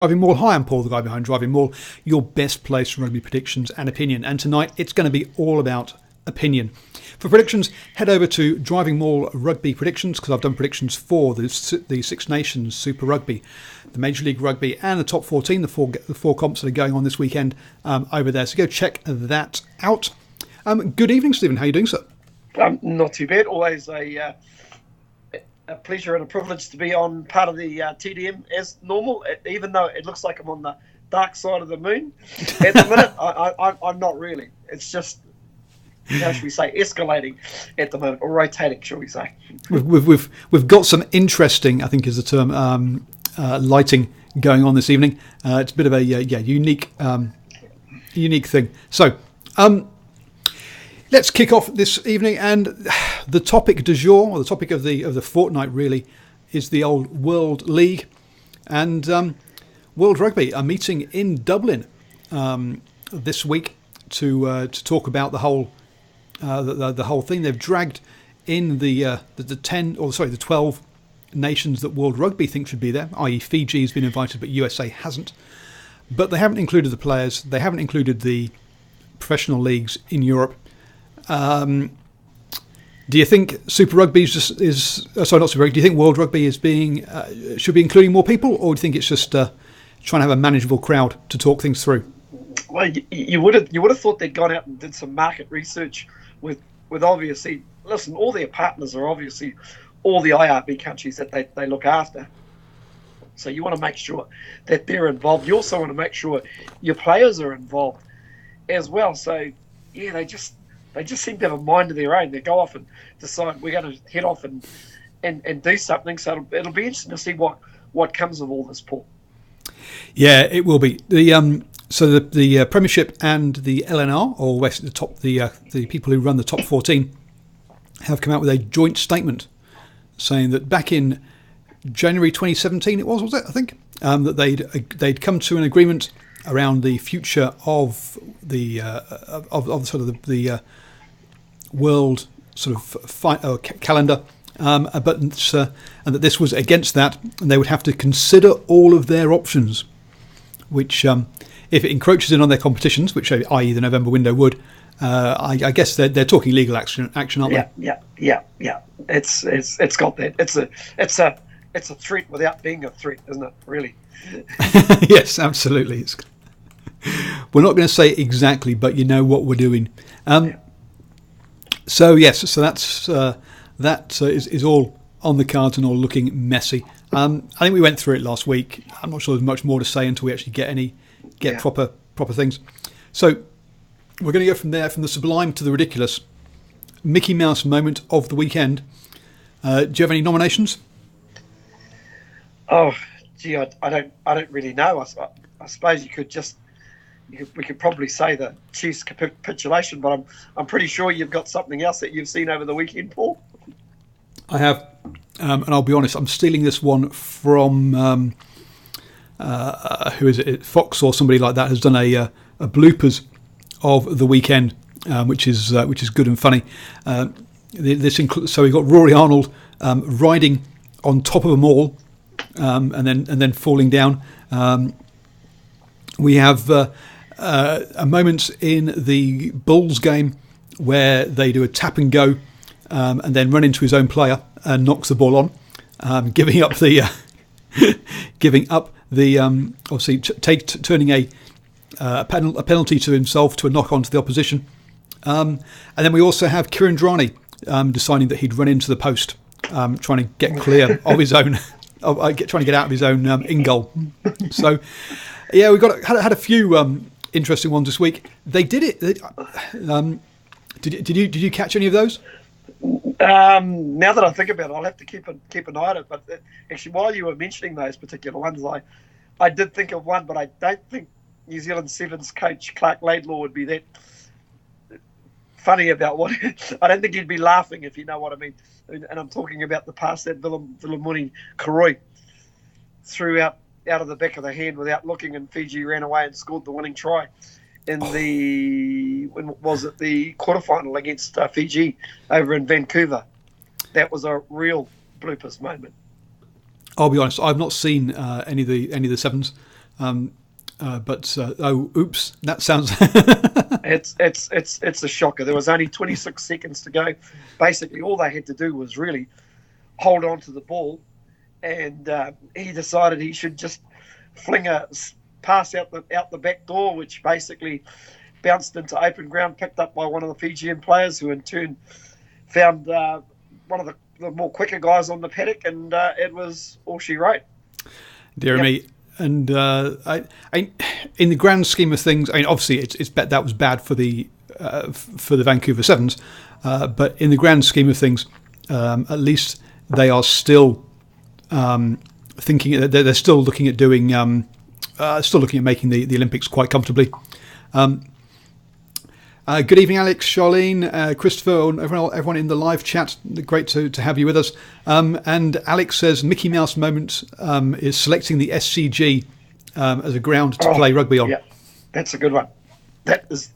Driving Maul. Hi, I'm Paul, the guy behind Driving Maul, your best place for rugby predictions and opinion. And tonight it's going to be all about opinion. For predictions, head over to Driving Maul Rugby Predictions, because I've done predictions for the Six Nations Super Rugby, the Major League Rugby, and the top 14, the four comps that are going on this weekend over there. So go check that out. Good evening, Stephen. How are you doing, sir? Not too bad. Always a pleasure and a privilege to be on part of the TDM as normal, even though it looks like I'm on the dark side of the moon. At the minute, I'm not really. It's just, how should we say, escalating at the moment, or rotating, shall we say. We've got some interesting, I think is the term, lighting going on this evening. It's a bit of a unique thing. So, let's kick off this evening, and the topic du jour, or the topic of the fortnight, really, is the old World League, and World Rugby are meeting in Dublin this week to talk about the whole thing. They've dragged in the 12 nations that World Rugby think should be there, i.e. Fiji has been invited, but USA hasn't. But they haven't included the players. They haven't included the professional leagues in Europe. Do you think Super Rugby not Super Rugby? Do you think World Rugby is should be including more people, or do you think it's just trying to have a manageable crowd to talk things through? Well, you would have thought they'd gone out and did some market research with obviously, listen, all their partners are obviously all the IRB countries that they look after. So you want to make sure that they're involved. You also want to make sure your players are involved as well. So yeah, they just seem to have a mind of their own. They go off and decide we're going to head off and do something. So it'll be interesting to see what comes of all this, Paul. Yeah, it will be. The Premiership and the LNR, or West, the people who run the top 14, have come out with a joint statement saying that back in January 2017, was it? I think that they'd come to an agreement around the future of the world sort of calendar, and that this was against that, and they would have to consider all of their options, which if it encroaches in on their competitions, which i.e. the November window would, I guess they're talking legal action, aren't they? Yeah. It's got that. It's a threat without being a threat, isn't it? Really. Yes, absolutely. We're not going to say exactly, but you know what we're doing. So yes, so that is all on the cards and all looking messy. I think we went through it last week. I'm not sure there's much more to say until we actually get proper things. So we're going to go from there, from the sublime to the ridiculous. Mickey Mouse moment of the weekend. Do you have any nominations? Oh, gee, I don't really know. I suppose we could probably say the Chiefs capitulation, but I'm pretty sure you've got something else that you've seen over the weekend, Paul. I have, and I'll be honest, I'm stealing this one from who is it? Fox or somebody like that has done a bloopers of the weekend, which is good and funny. So we got Rory Arnold riding on top of a mall, and then falling down. We have a moment in the Bulls game where they do a tap and go, and then run into his own player and knocks the ball on, giving up the obviously turning a penalty to himself to a knock on to the opposition. And then we also have Kieran Draney deciding that he'd run into the post, trying to get clear of his own, trying to get out of his own in goal. So yeah, we had a few interesting ones this week. They did it. Did you catch any of those? Now that I think about it, I'll have to keep an eye on it. But actually, while you were mentioning those particular ones, I did think of one, but I don't think New Zealand Sevens coach Clark Laidlaw would be that funny about what. I don't think he'd be laughing, if you know what I mean. And I'm talking about the pass that Vilamuni Karoi threw out of the back of the hand without looking, and Fiji ran away and scored the winning try in the quarterfinal against Fiji over in Vancouver. That was a real bloopers moment. I'll be honest, I've not seen any of the sevens. Oops, that sounds. It's a shocker. There was only 26 seconds to go. Basically, all they had to do was really hold on to the ball, and he decided he should just fling a pass out the back door, which basically bounced into open ground, picked up by one of the Fijian players, who in turn found one of the more quicker guys on the paddock, and it was all she wrote. Dear me. And in the grand scheme of things, I mean, obviously, that was bad for the Vancouver Sevens, but in the grand scheme of things, at least they are still thinking. They're still looking at doing, still looking at making the Olympics quite comfortably. Good evening, Alex, Charlene, Christopher, everyone in the live chat. Great to have you with us. And Alex says Mickey Mouse moment is selecting the SCG as a ground to play rugby on. Yeah, that's a good one. That is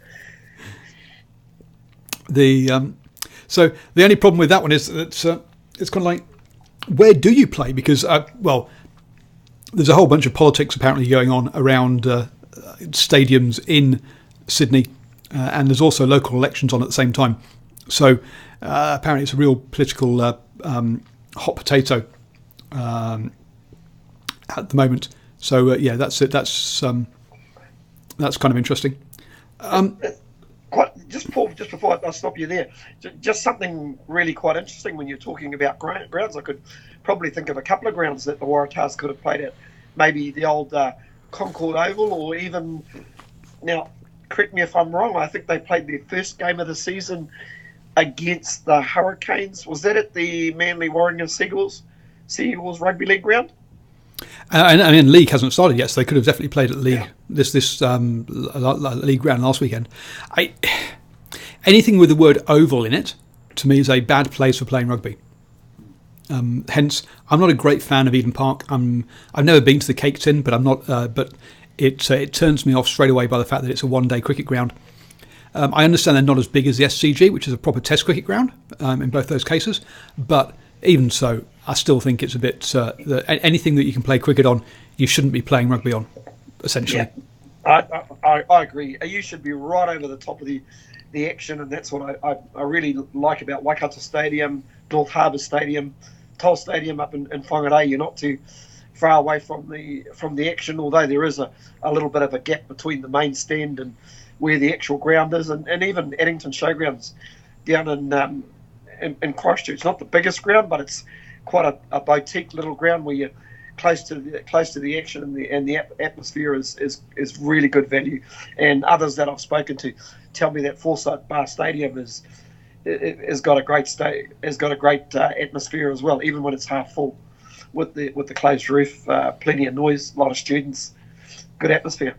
so the only problem with that one is that it's kind of like, where do you play? Because there's a whole bunch of politics apparently going on around stadiums in Sydney. And there's also local elections on at the same time. So apparently it's a real political hot potato at the moment. So that's it. That's kind of interesting. Just before I stop you there, just something really quite interesting when you're talking about grounds. I could probably think of a couple of grounds that the Waratahs could have played at. Maybe the old Concord Oval, or even now. Correct me if I'm wrong, I think they played their first game of the season against the Hurricanes. Was that at the Manly Warringah Seagulls Rugby League ground? I mean, league hasn't started yet, so they could have definitely played at league this league ground last weekend. Anything with the word oval in it, to me, is a bad place for playing rugby. Hence, I'm not a great fan of Eden Park. I've never been to the Cake Tin, but I'm not. But it turns me off straight away by the fact that it's a one-day cricket ground. I understand they're not as big as the SCG, which is a proper Test cricket ground in both those cases. But even so, I still think it's a bit. Anything that you can play cricket on, you shouldn't be playing rugby on, essentially. Yeah, I agree. You should be right over the top of the action, and that's what I really like about Waikato Stadium, North Harbour Stadium, Toll Stadium up in Whangarei. You're not too far away from the action, although there is a little bit of a gap between the main stand and where the actual ground is, and even Addington Showgrounds down in Christchurch. Not the biggest ground, but it's quite a boutique little ground where you're close to the action, and the atmosphere is really good value. And others that I've spoken to tell me that Forsyth Bar Stadium has got a great atmosphere as well, even when it's half full. With the closed roof, plenty of noise, a lot of students, good atmosphere.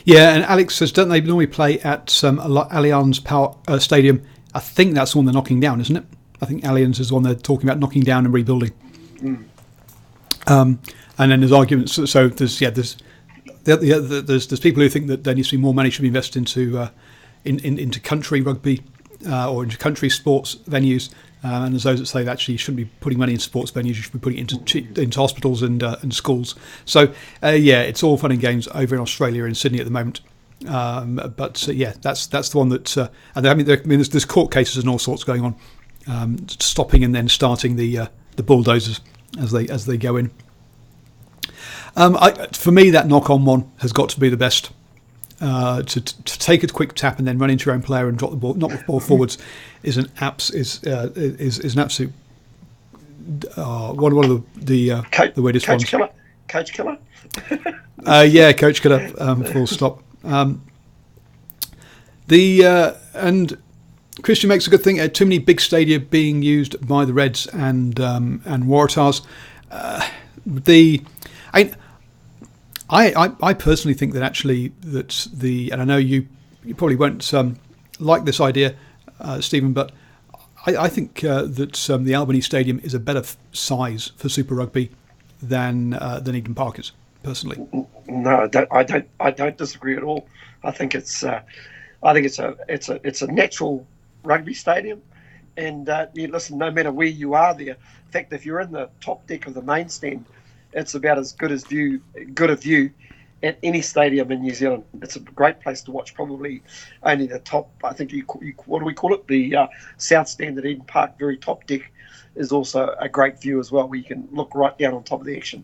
Yeah, and Alex says, don't they normally play at Allianz Power Stadium? I think that's the one they're knocking down, isn't it? I think Allianz is the one they're talking about knocking down and rebuilding. And then there's arguments. So there's people who think that there needs to be more money should be invested into country rugby or into country sports venues. And there's those that say that actually you shouldn't be putting money in sports venues, you should be putting it into hospitals and schools. So, it's all fun and games over in Australia in Sydney at the moment. That's the one that... there's court cases and all sorts going on, stopping and then starting the bulldozers as they go in. For me, that knock-on one has got to be the best. To take a quick tap and then run into your own player and drop the ball, knock the ball forwards, is an absolute one of the weirdest ones. Coach killer. Coach killer. Full stop. And Christian makes a good thing. Too many big stadia being used by the Reds and Waratahs. I personally think that actually and I know you probably won't like this idea, Stephen, but I think that the Albany Stadium is a better size for Super Rugby than Eden Park is, personally. No, I don't disagree at all. I think it's a natural rugby stadium, and listen, no matter where you are there. In fact, if you're in the top deck of the main stand, it's about as good a view at any stadium in New Zealand. It's a great place to watch. Probably only the top, I think, what do we call it? The South Stand at Eden Park, very top deck, is also a great view as well, where you can look right down on top of the action.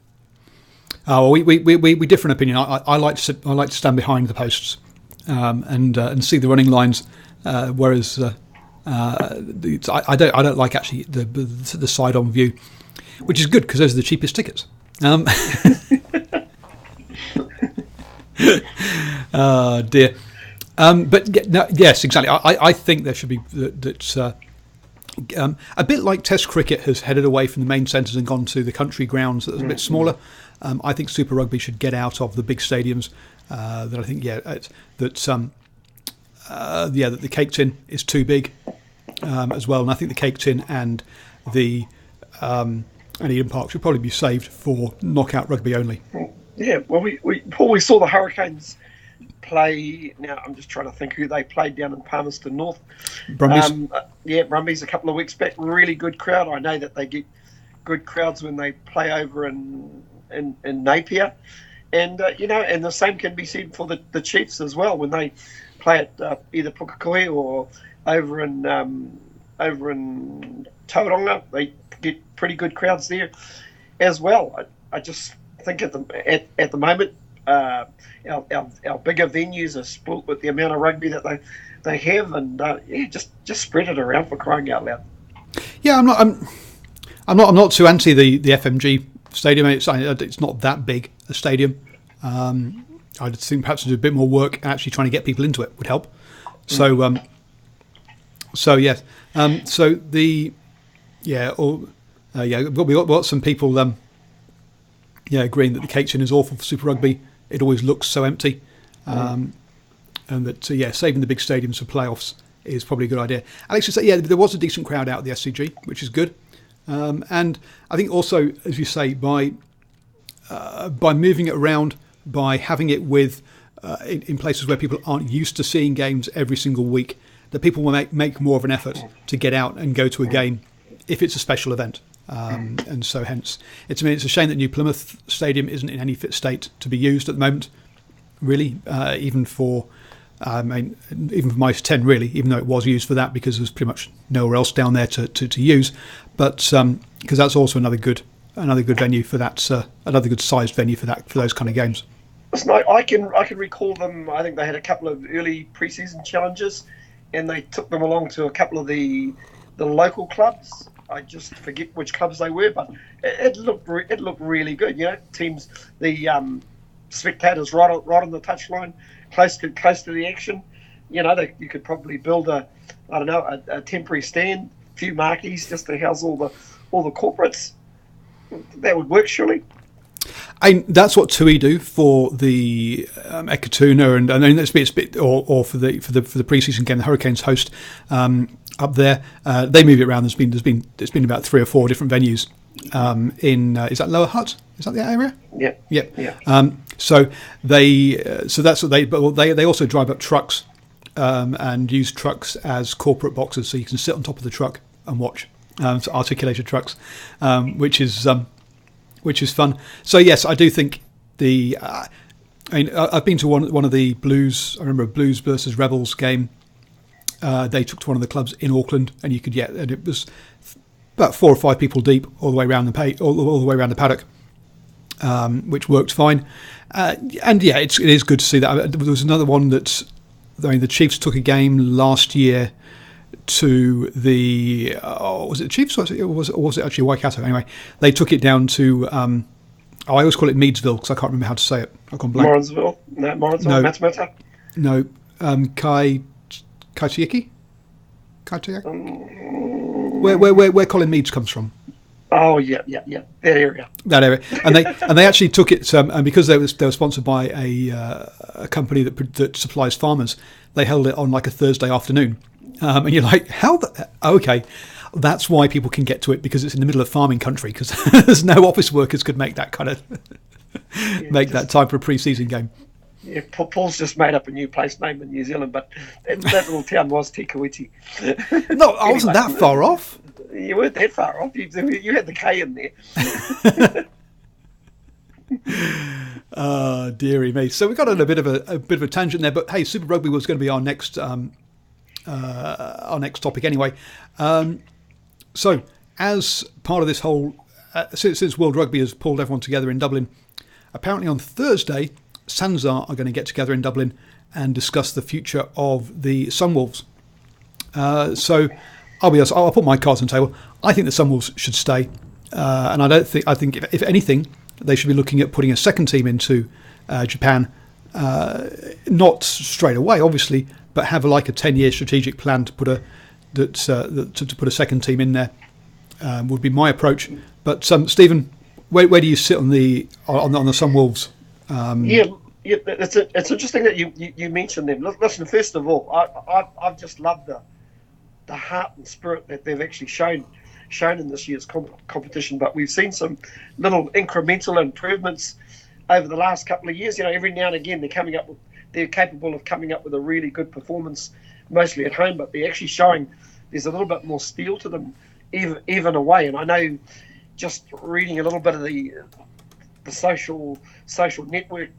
Oh, we different opinion. I like to stand behind the posts and see the running lines, whereas I don't like actually the side on view, which is good because those are the cheapest tickets. Oh dear. But no, yes, exactly. I think there should be that. A bit like Test cricket has headed away from the main centres and gone to the country grounds that are a bit smaller. I think Super Rugby should get out of the big stadiums. That I think that the Cake Tin is too big as well, and I think the Cake Tin and the and Eden Park should probably be saved for knockout rugby only. Yeah, well, we saw the Hurricanes play. Now I'm just trying to think who they played down in Palmerston North. Brumbies. Brumbies a couple of weeks back. Really good crowd. I know that they get good crowds when they play over in Napier, and and the same can be said for the Chiefs as well when they play at either Pukekohe or over in Tauranga. They get pretty good crowds there as well. I just think at the moment our bigger venues are spoilt with the amount of rugby that they have, and just spread it around, for crying out loud. Yeah, I'm not too anti the FMG stadium. It's not that big a stadium. I'd think perhaps to do a bit more work actually trying to get people into it would help. So yes. We got some people agreeing that the Cake Tin is awful for Super Rugby. It always looks so empty, and that saving the big stadiums for playoffs is probably a good idea. Alex would say, there was a decent crowd out at the SCG, which is good, and I think also, as you say, by moving it around, by having it with in places where people aren't used to seeing games every single week, that people will make more of an effort to get out and go to a game if it's a special event. And so hence, it's a shame that New Plymouth Stadium isn't in any fit state to be used at the moment, really, even for Mice 10, really, even though it was used for that because there's pretty much nowhere else down there to use. But because that's also another good venue for that, another good sized venue for those kind of games. Listen, I can recall them. I think they had a couple of early pre-season challenges, and they took them along to a couple of the local clubs. I just forget which clubs they were, but it looked really good. Teams, the spectators right on the touchline, close to the action. You could probably build a temporary stand, a few marquees just to house all the corporates. That would work, surely. That's what Tui do for the Ekatuna, and then it's a bit, or for the pre-season game the Hurricanes host up there. They move it around. There's been about 3 or 4 different venues in is that Lower Hutt? Is that the area? Yeah. So that's what they also drive up trucks and use trucks as corporate boxes, so you can sit on top of the truck and watch. So articulated trucks, which is fun. So yes, I do think I've been to one of the Blues. I remember a Blues versus Rebels game. They took to one of the clubs in Auckland, and and it was about 4 or 5 people deep all the way around all the way around the paddock, which worked fine. It is good to see that. There was another one the Chiefs took a game last year to the was it the Chiefs or was it actually Waikato? Anyway, they took it down to I always call it Meadsville because I can't remember how to say it. I've gone blank. Morrinsville? No, Morrinsville. Matamata? No, Kaitiaki? Where Colin Meads comes from. Oh yeah, that area. And they actually took it, and because they were sponsored by a company that supplies farmers, they held it on like a Thursday afternoon. And you're like, okay, that's why people can get to it, because it's in the middle of farming country, because there's no office workers could make that kind of that time for a pre-season game. Yeah, Paul's just made up a new place name in New Zealand, but that little town was Te Kuiti. No, I wasn't that far off. You weren't that far off. You had the K in there. Dearie me. So we got on a bit of a tangent there, but hey, Super Rugby was going to be our next topic anyway. So as part of this whole, since World Rugby has pulled everyone together in Dublin, apparently on Thursday, Sanzar are going to get together in Dublin and discuss the future of the Sunwolves. So I'll be honest, I'll put my cards on the table. I think the Sunwolves should stay, and I think if anything, they should be looking at putting a second team into Japan, not straight away, obviously, but have like a 10-year strategic plan to put to put a second team in there. Would be my approach. But Stephen, where do you sit on the Sunwolves? Yeah, it's interesting that you mentioned them. Listen, first of all, I've just loved the heart and spirit that they've actually shown in this year's competition. But we've seen some little incremental improvements over the last couple of years. Every now and again they're capable of coming up with a really good performance, mostly at home. But they're actually showing there's a little bit more steel to them, even away. And I know, just reading a little bit of the social network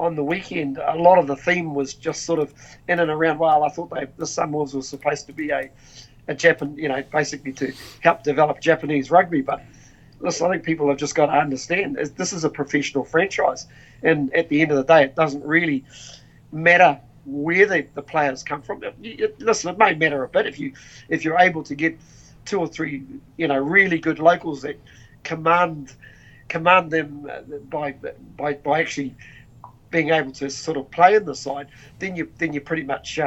on the weekend, a lot of the theme was just sort of in and around, well, I thought the Sunwolves was supposed to be a Japan, basically to help develop Japanese rugby. But listen, I think people have just got to understand this is a professional franchise, and at the end of the day, it doesn't really matter where the players come from. Listen, it may matter a bit if you're able to get 2 or 3 really good locals that command them by actually being able to sort of play in the side, then you're pretty much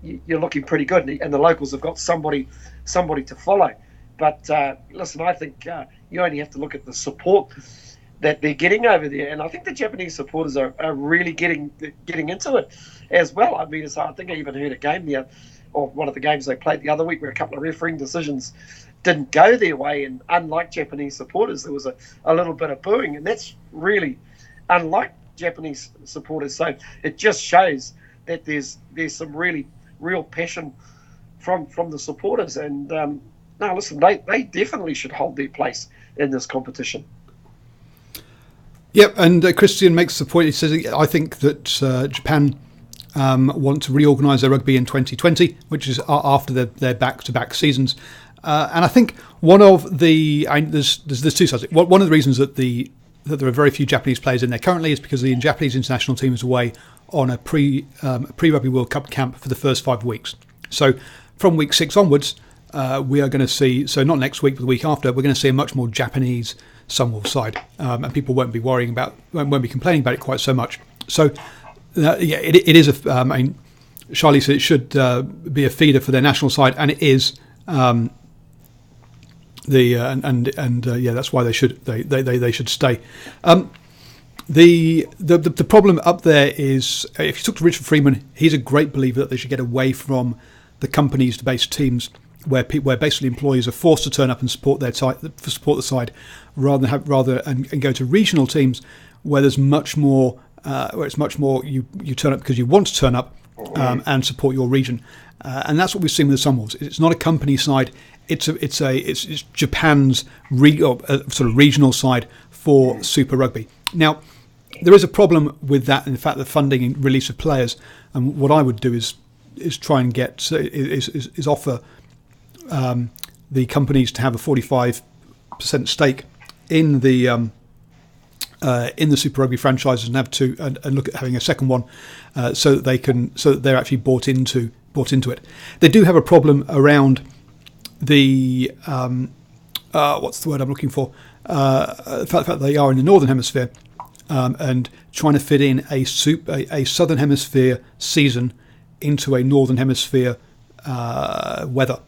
you're looking pretty good, and the locals have got somebody to follow. But listen, I think you only have to look at the support that they're getting over there, and I think the Japanese supporters are really getting into it as well. I mean, I think I even heard a game or one of the games they played the other week where a couple of refereeing decisions didn't go their way, and unlike Japanese supporters, there was a little bit of booing, and that's really unlike Japanese supporters. So it just shows that there's some really real passion from the supporters, and no, listen, they definitely should hold their place in this competition. Yep, and Christian makes the point. He says, I think that Japan want to reorganise their rugby in 2020, which is after their back-to-back seasons. And I think one of there's 2 sides. One of the reasons that there are very few Japanese players in there currently is because the Japanese international team is away on a pre-Rugby World Cup camp for the first 5 weeks. So from week 6 onwards, we are going to see, so not next week, but the week after, we're going to see a much more Japanese Sunwolves side, and people won't be complaining about it quite so much. So it is Charlie said it should be a feeder for their national side, and it is. That's why they should stay. The problem up there is, if you talk to Richard Freeman, he's a great believer that they should get away from the companies-based teams where basically employees are forced to turn up and support the side, rather and go to regional teams where there's much more. Where it's much more you turn up because you want to turn up and support your region, and that's what we've seen with the Sunwolves. It's not a company side. It's Japan's sort of regional side for Super Rugby. Now, there is a problem with that, in fact, the funding and release of players. And what I would do is try and offer the companies to have a 45% stake in the Super Rugby franchises and and look at having a second one, so that they're actually bought into it. They do have a problem around the what's the word I'm looking for? The fact that they are in the Northern Hemisphere, and trying to fit in a Southern Hemisphere season into a Northern Hemisphere weather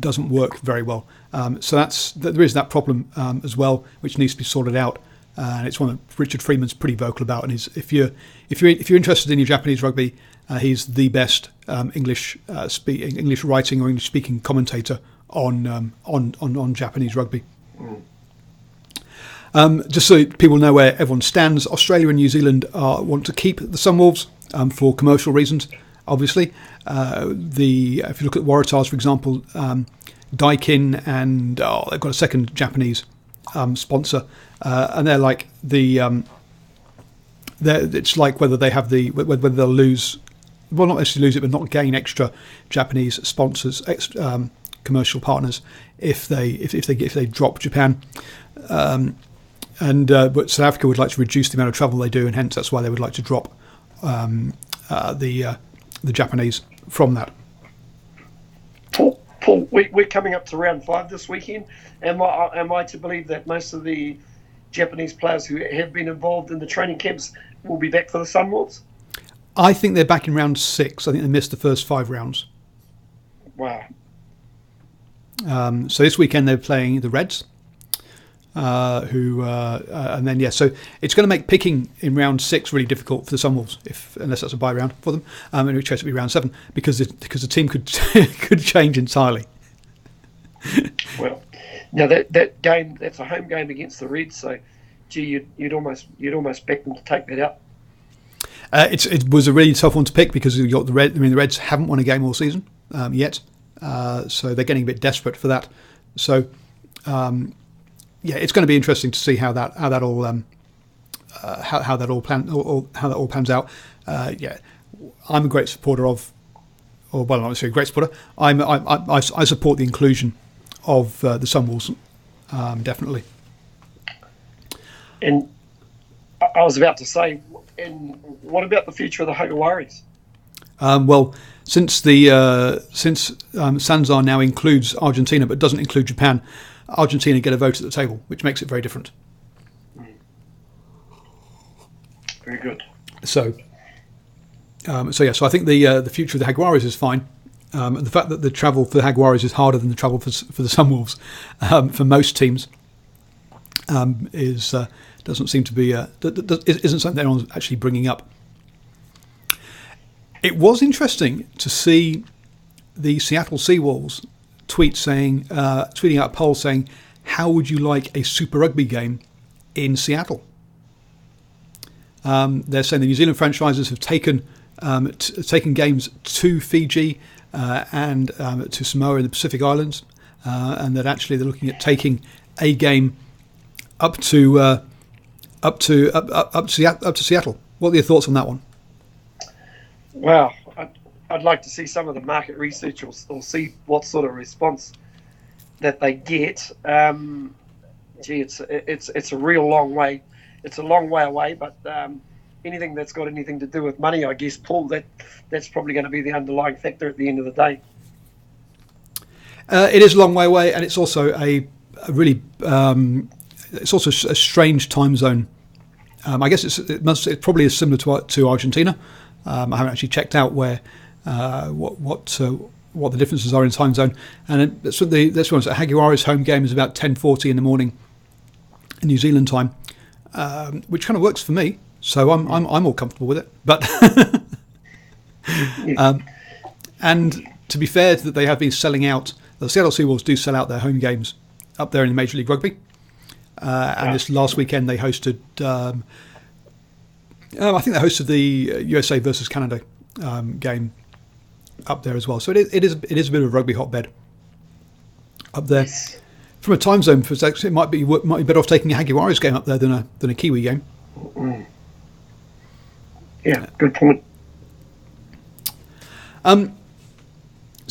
doesn't work very well. So there is that problem as well, which needs to be sorted out. And it's one that Richard Freeman's pretty vocal about. And if you're interested in your Japanese rugby, he's the best English writing or English speaking commentator on Japanese rugby. Just so people know where everyone stands, Australia and New Zealand want to keep the Sunwolves for commercial reasons. Obviously, if you look at Waratahs, for example, Daikin and they've got a second Japanese sponsor, and they're like the it's like whether they'll lose, well, not necessarily lose it, but not gain extra Japanese sponsors, commercial partners if they drop Japan. But South Africa would like to reduce the amount of travel they do, and hence that's why they would like to drop the Japanese from that. Paul, we're coming up to round 5 this weekend. Am I to believe that most of the Japanese players who have been involved in the training camps will be back for the Sunwolves? I think they're back in round 6. I think they missed the first 5 rounds. Wow. So this weekend they're playing the Reds. So it's going to make picking in round 6 really difficult for the Sunwolves, unless that's a bye round for them. In which case it'll be round 7 because the team could could change entirely. Well, now that game, that's a home game against the Reds, so gee, you'd almost back them to take that out. It was a really tough one to pick because you got the Reds. I mean, the Reds haven't won a game all season yet, so they're getting a bit desperate for that. So. It's going to be interesting to see how that all pans out. I'm a great supporter of, or well, not necessarily a great supporter. I support the inclusion of the Sunwolves, definitely. And I was about to say, and what about the future of the Jaguares? Well, since Sanzar now includes Argentina but doesn't include Japan, Argentina get a vote at the table, which makes it very different. Very good. So I think the future of the Jaguares is fine. And the fact that the travel for the Jaguares is harder than the travel for the Sunwolves for most teams doesn't seem to be isn't something anyone's actually bringing up. It was interesting to see the Seattle Seawolves tweeting out a poll saying, "How would you like a Super Rugby game in Seattle?" They're saying the New Zealand franchises have taken games to Fiji and to Samoa in the Pacific Islands, and that actually they're looking at taking a game up to Seattle. What are your thoughts on that one? Well, I'd like to see some of the market research or see what sort of response that they get. It's a real long way. It's a long way away, but anything that's got anything to do with money, I guess, Paul, that's probably going to be the underlying factor at the end of the day. It is a long way away, and it's also a really it's also a strange time zone. I guess it probably is similar to Argentina. I haven't actually checked out where what the differences are in time zone. And that's one. So Jaguares' home game is about 10:40 in the morning, in New Zealand time, which kind of works for me. So I'm all comfortable with it. But and to be fair, that they have been selling out. The Seattle Seawolves do sell out their home games up there in Major League Rugby. And this last weekend they hosted. I think they hosted the USA versus Canada game up there as well. So it is a bit of a rugby hotbed up there. Yes. From a time zone perspective, it might be better off taking a Jaguares game up there than a Kiwi game. Mm. Yeah, good point. So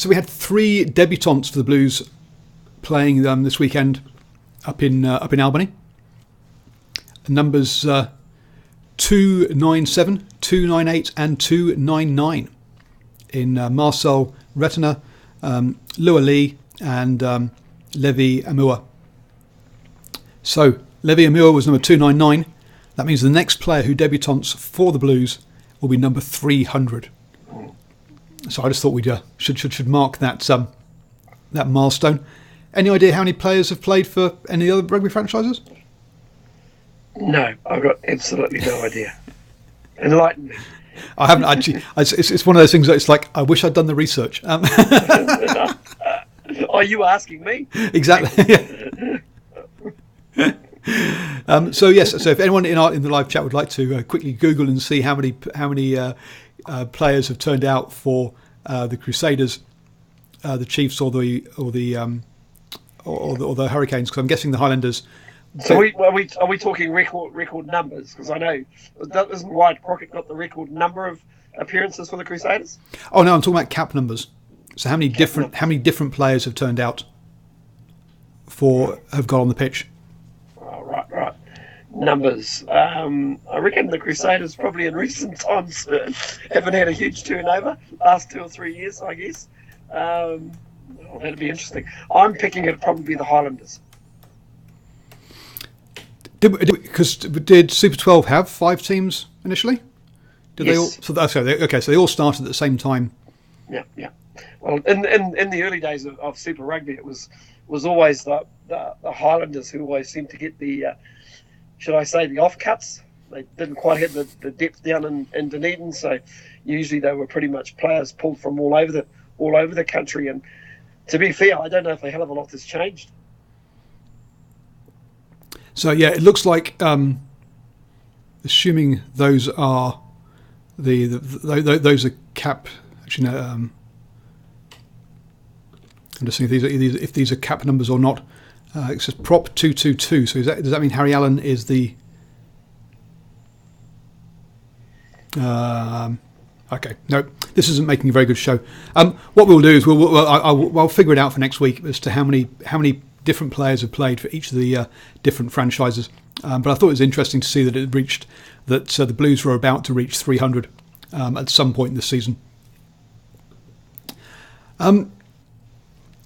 we had 3 debutants for the Blues playing this weekend up in Albany. The numbers 297, 298 and 299 in Marcel Retina, Lua Lee and Levi Amua. So Levi Amua was number 299. That means the next player who debutantes for the Blues will be number 300. So I just thought we should mark that milestone. Any idea how many players have played for any other rugby franchises? No, I've got absolutely no idea. Enlighten me. I haven't actually. It's one of those things that it's like I wish I'd done the research. Are you asking me? Exactly. So yes. So if anyone in the live chat would like to quickly Google and see how many players have turned out for the Crusaders, the Chiefs, or the Hurricanes, because I'm guessing the Highlanders So are we talking record numbers? Because I know isn't Wyatt Crockett got the record number of appearances for the Crusaders? Oh no, I'm talking about cap numbers. So how many different players have turned out have got on the pitch? Oh, right. Numbers. I reckon the Crusaders probably in recent times haven't had a huge turnover. Last 2 or 3 years, I guess. That'd be interesting. I'm picking it probably the Highlanders. Did Super 12 have 5 teams initially? Did yes. they all? So they all started at the same time. Yeah. Well, in the early days of Super Rugby, it was always the Highlanders who always seemed to get the, should I say, the off-cuts. They didn't quite have the depth down in Dunedin, so usually they were pretty much players pulled from all over the country. And to be fair, I don't know if a hell of a lot has changed. So yeah, it looks like, assuming those are those are cap. Actually, no. I'm just seeing if these are cap numbers or not. It says prop 222. So does that mean Harry Allen is the? Okay, no, this isn't making a very good show. What we'll do is I'll figure it out for next week as to how many different players have played for each of the different franchises. But I thought it was interesting to see that the Blues were about to reach 300 at some point in the season.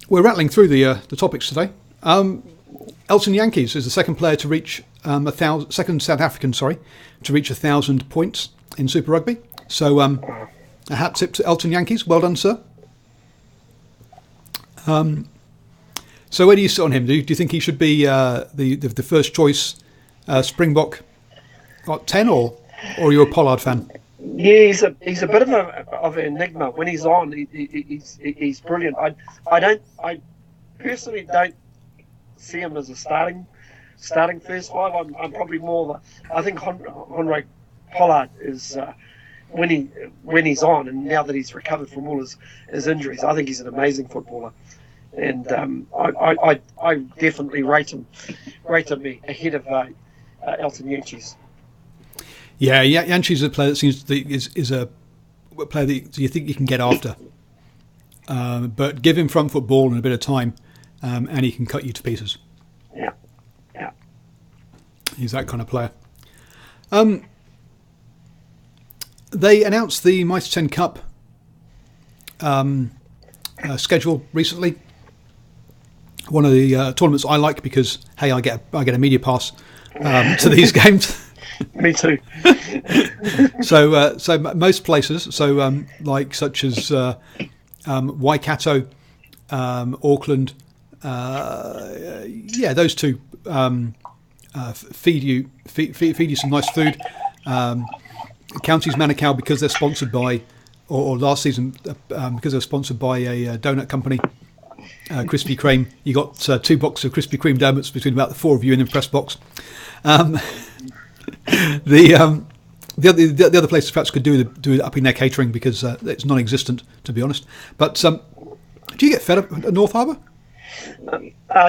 We're rattling through the topics today. Elton Yankees is the second player to reach second South African, to reach 1,000 points in Super Rugby. So a hat tip to Elton Yankees. Well done, sir. So where do you sit on him? Do you think he should be the first choice Springbok 10 or are you a Pollard fan? Yeah, he's a bit of an enigma. When he's on, he's brilliant. I personally don't see him as a starting first five. I'm probably more I think Henry Pollard is when he's on, and now that he's recovered from all his injuries, I think he's an amazing footballer. And I definitely rate him ahead of Elton Yankees. Yeah, Yankees is a player that is a player that you think you can get after, but give him front foot ball and a bit of time, and he can cut you to pieces. Yeah. He's that kind of player. They announced the Mitre 10 Cup schedule recently. One of the tournaments I like because I get a media pass to these games. Me too. So most places, such as Waikato, Auckland, those two feed you some nice food. Counties Manukau, because they're sponsored by, or last season because they're sponsored by a donut company, Krispy Kreme. You got 2 boxes of Krispy Kreme donuts between about the 4 of you in the press box. The other places perhaps could do it up in their catering because it's non-existent, to be honest. But do you get fed up at North Harbour?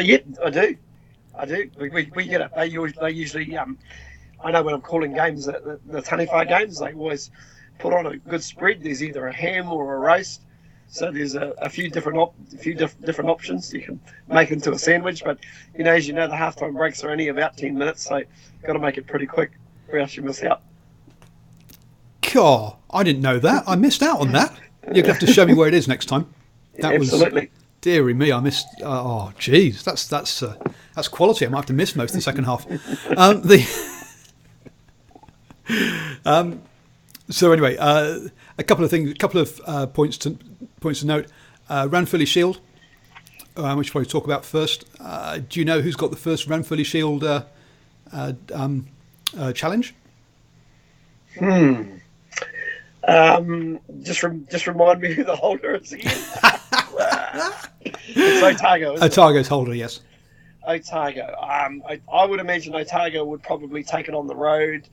Yeah, I do. We get it. They usually. I know when I'm calling games, the Taniwha games, they always put on a good spread. There's either a ham or a roast. So there's a few different options you can make into a sandwich. But as you know, the halftime breaks are only about 10 minutes, so got to make it pretty quick, or else you miss out. God, I didn't know that. I missed out on that. You're gonna have to show me where it is next time. Absolutely. Deary me, I missed. Oh, geez, that's quality. I might have to miss most of the second half. So anyway, a couple of points to note. Ranfurly Shield, which we'll probably talk about first. Do you know who's got the first Ranfurly Shield challenge? Just remind me who the holder is again. It's Otago. Otago's holder, yes. Otago. I would imagine Otago would probably take it on the road.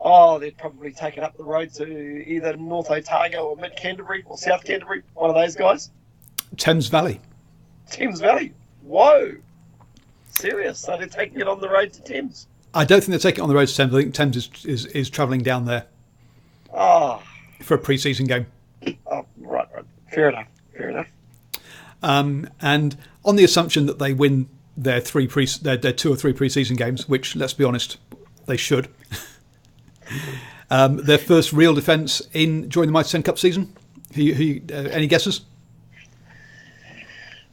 Oh, they'd probably take it up the road to either North Otago or Mid Canterbury or South Canterbury. One of those guys. Thames Valley. Thames Valley. Whoa. Serious? So they're taking it on the road to Thames? I don't think they're taking it on the road to Thames. I think Thames is travelling down there for a pre-season game. Oh, right. Fair enough. And on the assumption that they win their 2 or 3 pre-season games, which, let's be honest, they should. Their first real defence during the Mitre 10 Cup season. Any guesses?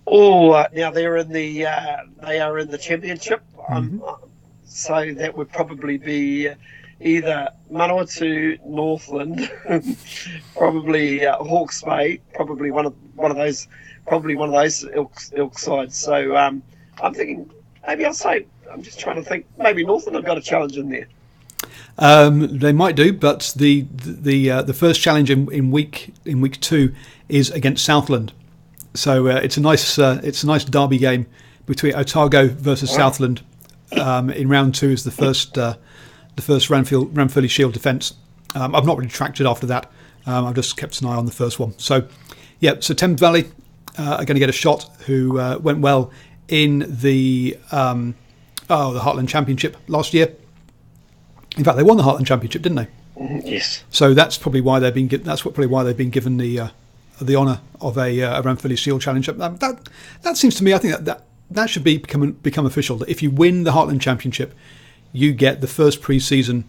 Now they are in the championship. So that would probably be either Manawatu, Northland, probably Hawke's Bay, probably one of those ilk sides. So I'm thinking maybe I'm just trying to think maybe Northland have got a challenge in there. They might do, but the first challenge in week 2 is against Southland. So it's a nice derby game between Otago versus Southland. In round 2 is the first Ranfurly Shield defence. I've not really tracked it after that. I've just kept an eye on the first one. So Thames Valley are going to get a shot, who went well in the Heartland Championship last year. In fact, they won the Heartland Championship, didn't they? Yes. So that's probably why they've been given the honour of a Ranfurly Shield Challenge. That seems to me, I think that should become official. That if you win the Heartland Championship, you get the first pre-season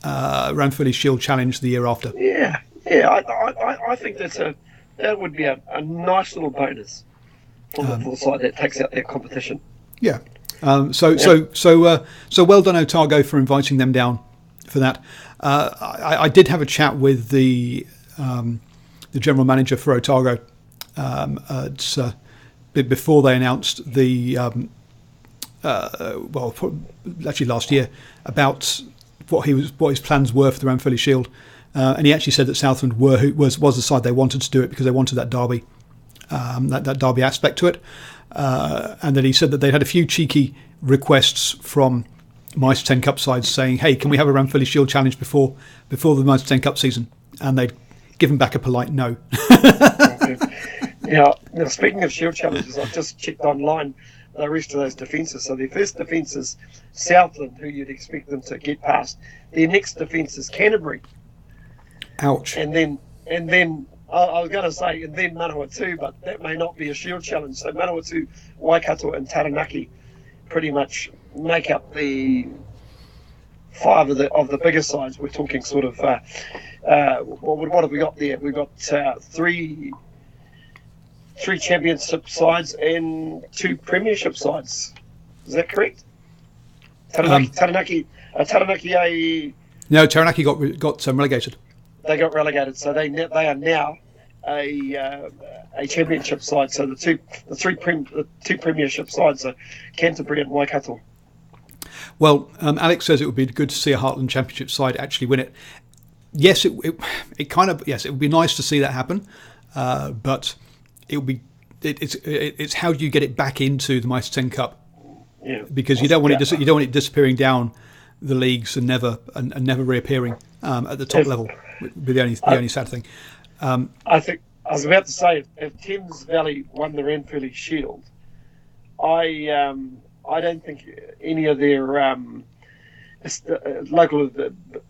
Ranfurly Shield Challenge the year after. Yeah. I think that would be a nice little bonus for the side that takes out their competition. Yeah. So well done, Otago, for inviting them down for that. I did have a chat with the general manager for Otago before they announced actually last year, about what his plans were for the Ranfurly Shield, and he actually said that Southland was the side they wanted to do it because they wanted that derby, that derby aspect to it. And then he said that they'd had a few cheeky requests from Mitre 10 Cup sides saying, hey, can we have a Ranfurly Shield Challenge before the Mitre 10 Cup season? And they'd given back a polite no. Now, speaking of Shield Challenges, I've just checked online the rest of those defences. So their first defence is Southland, who you'd expect them to get past. Their next defence is Canterbury. Ouch. And then I was going to say, and then Manawatu, but that may not be a Shield Challenge. So Manawatu, Waikato and Taranaki pretty much make up the 5 of the bigger sides. We're talking sort of, what have we got there? We've got 3 championship sides and 2 premiership sides. Is that correct? Taranaki. No, Taranaki got relegated. They got relegated, so they are now a championship side. So the two premiership sides are Canterbury and Waikato. Well, Alex says it would be good to see a Heartland Championship side actually win it. Yes, it would be nice to see that happen, but it's how do you get it back into the Mitre 10 Cup? Yeah, because you don't want it disappearing down the leagues and never reappearing at the top level. Would be the only sad thing. I think I was about to say, if Thames Valley won the Ranfurly Shield, I don't think any of their local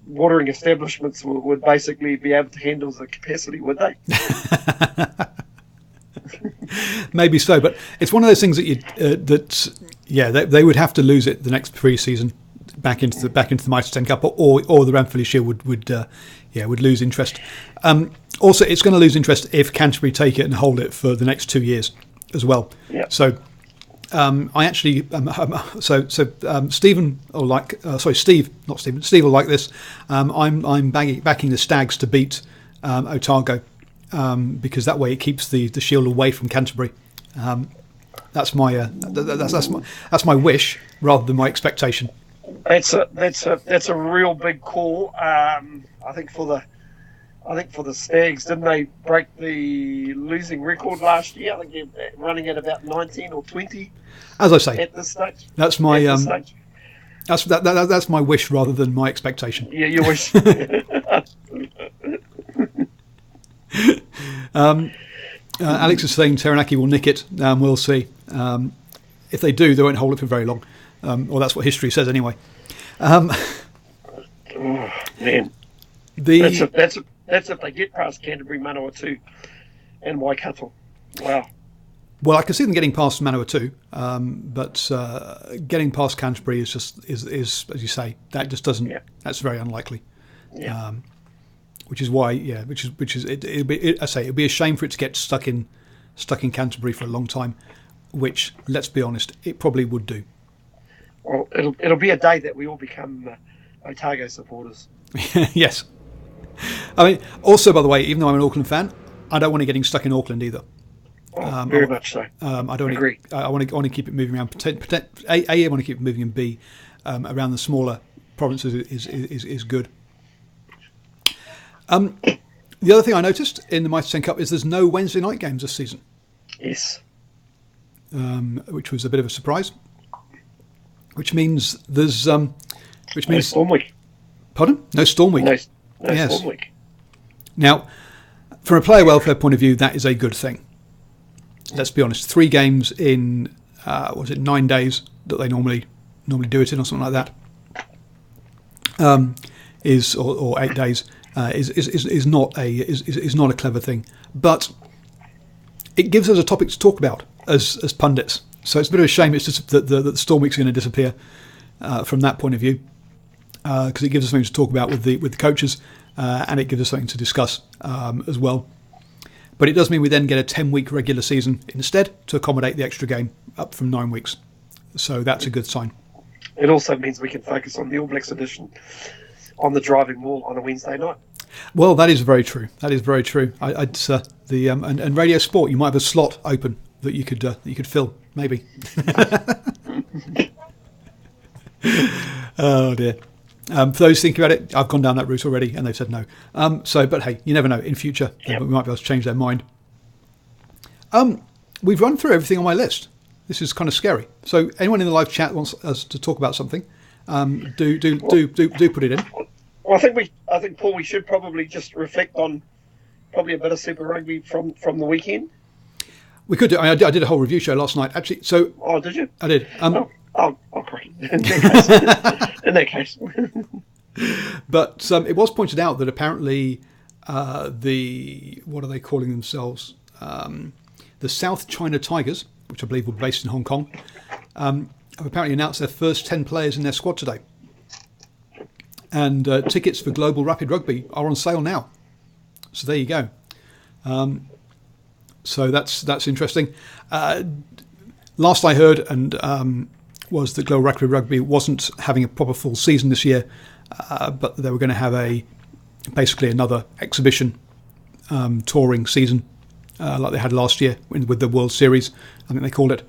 watering establishments would basically be able to handle the capacity, would they? Maybe so, but it's one of those things that they would have to lose it the next pre-season back into the Mitre 10 Cup, or the Ranfurly Shield would lose interest. Also, it's going to lose interest if Canterbury take it and hold it for the next 2 years as well. Yeah. So Stephen will like Steve will like this. I'm backing the Stags to beat Otago, because that way it keeps the Shield away from Canterbury. That's my wish rather than my expectation. That's a real big call. I think for the Stags, didn't they break the losing record last year? I think they're running at about 19 or 20. As I say, at this stage, that's my that's my wish rather than my expectation. Yeah, your wish. Alex is saying Taranaki will nick it. We'll see. if they do, they won't hold it for very long. Or that's what history says anyway. Um, Oh, man. the That's if they get past Canterbury, Manawatu, and Waikato. Wow. Well, I can see them getting past Manawatu, but getting past Canterbury is just is as you say, that just doesn't. Yeah. That's very unlikely. Yeah. Which is why, it'd be a shame for it to get stuck in Canterbury for a long time. Which, let's be honest, it probably would do. Well, it'll be a day that we all become Otago supporters. Yes. I mean, also, by the way, even though I'm an Auckland fan, I don't want it getting stuck in Auckland either. Very much so. I don't agree. I want to keep it moving around. I want to keep it moving, and B, around the smaller provinces is good. The other thing I noticed in the Mitre 10 Cup is there's no Wednesday night games this season. Yes. Which was a bit of a surprise. Which means there's No Storm Week. Pardon? No Storm Week. No Yes. Storm Week. Now, from a player welfare point of view, that is a good thing. Let's be honest. 3 games in 9 days that they normally do it in, or something like that. Or 8 days is not a clever thing, but it gives us a topic to talk about as pundits. So it's a bit of a shame it's just that the Storm Week's going to disappear from that point of view, because it gives us something to talk about with the coaches, and it gives us something to discuss as well. But it does mean we then get a 10-week regular season instead to accommodate the extra game up from 9 weeks. So that's a good sign. It also means we can focus on the All Blacks edition on the DrivingMaul on a Wednesday night. Well, that is very true. That is very true. And Radio Sport, you might have a slot open that you could fill, maybe. Oh dear. For those thinking about it, I've gone down that route already, and they've said no. But hey, you never know. In future, we might be able to change their mind. We've run through everything on my list. This is kind of scary. So, anyone in the live chat wants us to talk about something, do put it in. Well, I think Paul, we should probably just reflect on probably a bit of Super Rugby from the weekend. We could do. I did a whole review show last night, actually. So, Did you? I did. Great. In that case. But it was pointed out that apparently what are they calling themselves? The South China Tigers, which I believe were based in Hong Kong, have apparently announced their first 10 players in their squad today. And tickets for Global Rapid Rugby are on sale now. So there you go. So that's interesting. Last I heard was that Global Rapid Rugby wasn't having a proper full season this year, but they were going to have basically another exhibition touring season like they had last year with the World Series, I think they called it.